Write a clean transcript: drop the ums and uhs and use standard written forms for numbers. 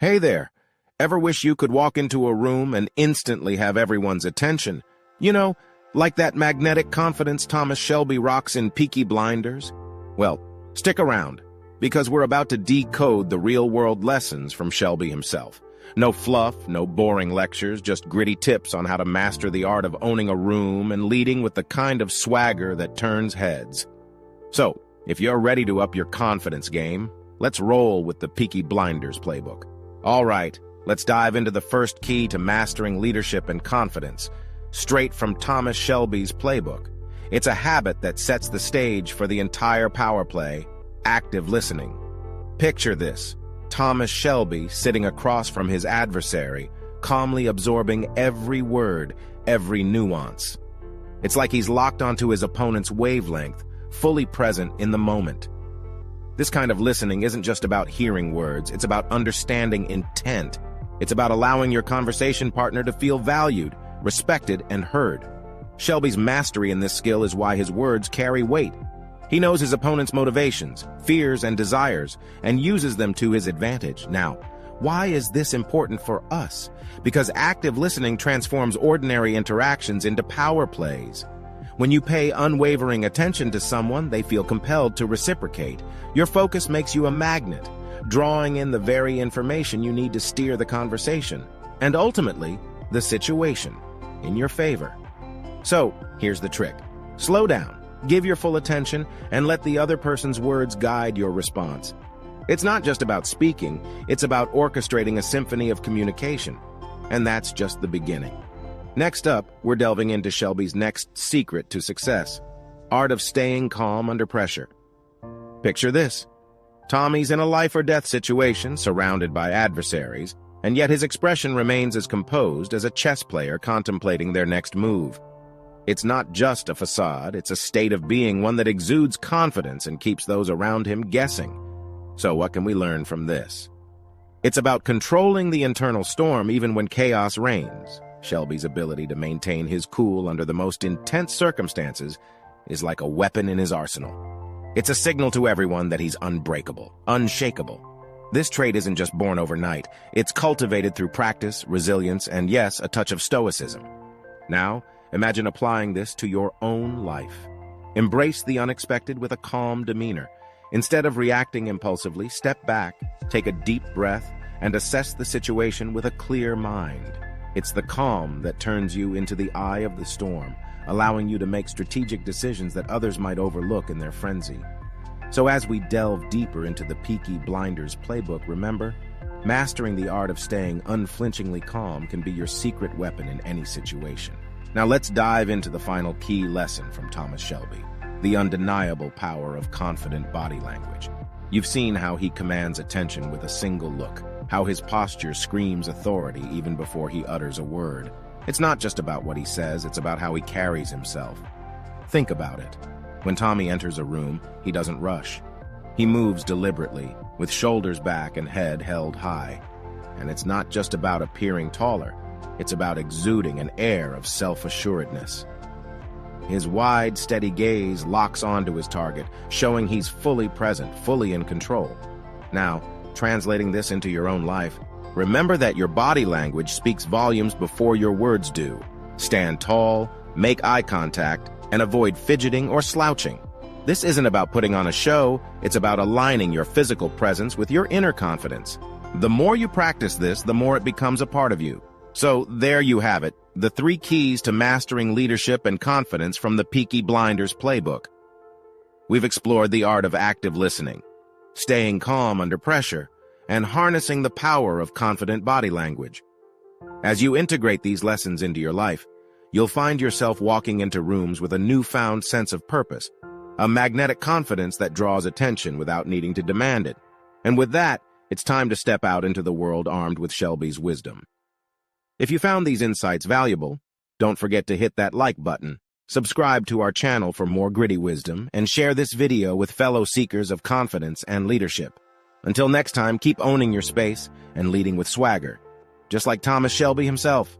Hey there. Ever wish you could walk into a room and instantly have everyone's attention? You know, like that magnetic confidence Thomas Shelby rocks in Peaky Blinders? Well, stick around, because we're about to decode the real-world lessons from Shelby himself. No fluff, no boring lectures, just gritty tips on how to master the art of owning a room and leading with the kind of swagger that turns heads. So, if you're ready to up your confidence game, let's roll with the Peaky Blinders playbook. All right, let's dive into the first key to mastering leadership and confidence, straight from Thomas Shelby's playbook. It's a habit that sets the stage for the entire power play, active listening. Picture this: Thomas Shelby sitting across from his adversary, calmly absorbing every word, every nuance. It's like he's locked onto his opponent's wavelength, fully present in the moment. This kind of listening isn't just about hearing words, it's about understanding intent. It's about allowing your conversation partner to feel valued, respected, and heard. Shelby's mastery in this skill is why his words carry weight. He knows his opponent's motivations, fears, and desires, and uses them to his advantage. Now, why is this important for us? Because active listening transforms ordinary interactions into power plays. When you pay unwavering attention to someone, they feel compelled to reciprocate. Your focus makes you a magnet, drawing in the very information you need to steer the conversation, and ultimately, the situation, in your favor. So, here's the trick. Slow down, give your full attention, and let the other person's words guide your response. It's not just about speaking, it's about orchestrating a symphony of communication. And that's just the beginning. Next up, we're delving into Shelby's next secret to success: art of staying calm under pressure. Picture this. Tommy's in a life-or-death situation, surrounded by adversaries, and yet his expression remains as composed as a chess player contemplating their next move. It's not just a facade, it's a state of being, one that exudes confidence and keeps those around him guessing. So what can we learn from this? It's about controlling the internal storm even when chaos reigns. Shelby's ability to maintain his cool under the most intense circumstances is like a weapon in his arsenal. It's a signal to everyone that he's unbreakable, unshakable. This trait isn't just born overnight. It's cultivated through practice, resilience, and yes, a touch of stoicism. Now, imagine applying this to your own life. Embrace the unexpected with a calm demeanor. Instead of reacting impulsively, step back, take a deep breath, and assess the situation with a clear mind. It's the calm that turns you into the eye of the storm, allowing you to make strategic decisions that others might overlook in their frenzy. So as we delve deeper into the Peaky Blinders playbook, remember, mastering the art of staying unflinchingly calm can be your secret weapon in any situation. Now let's dive into the final key lesson from Thomas Shelby: the undeniable power of confident body language. You've seen how he commands attention with a single look, how his posture screams authority even before he utters a word. It's not just about what he says, it's about how he carries himself. Think about it. When Tommy enters a room, he doesn't rush. He moves deliberately, with shoulders back and head held high. And it's not just about appearing taller, it's about exuding an air of self-assuredness. His wide, steady gaze locks onto his target, showing he's fully present, fully in control. Now, translating this into your own life, remember that your body language speaks volumes before your words do. Stand tall, make eye contact, and avoid fidgeting or slouching. This isn't about putting on a show, it's about aligning your physical presence with your inner confidence. The more you practice this, the more it becomes a part of you. So there you have it, the 3 keys to mastering leadership and confidence from the Peaky Blinders playbook. We've explored the art of active listening, staying calm under pressure, and harnessing the power of confident body language. As you integrate these lessons into your life, you'll find yourself walking into rooms with a newfound sense of purpose, a magnetic confidence that draws attention without needing to demand it. And with that, it's time to step out into the world armed with Shelby's wisdom. If you found these insights valuable, don't forget to hit that like button, subscribe to our channel for more gritty wisdom, and share this video with fellow seekers of confidence and leadership. Until next time, keep owning your space and leading with swagger, just like Thomas Shelby himself.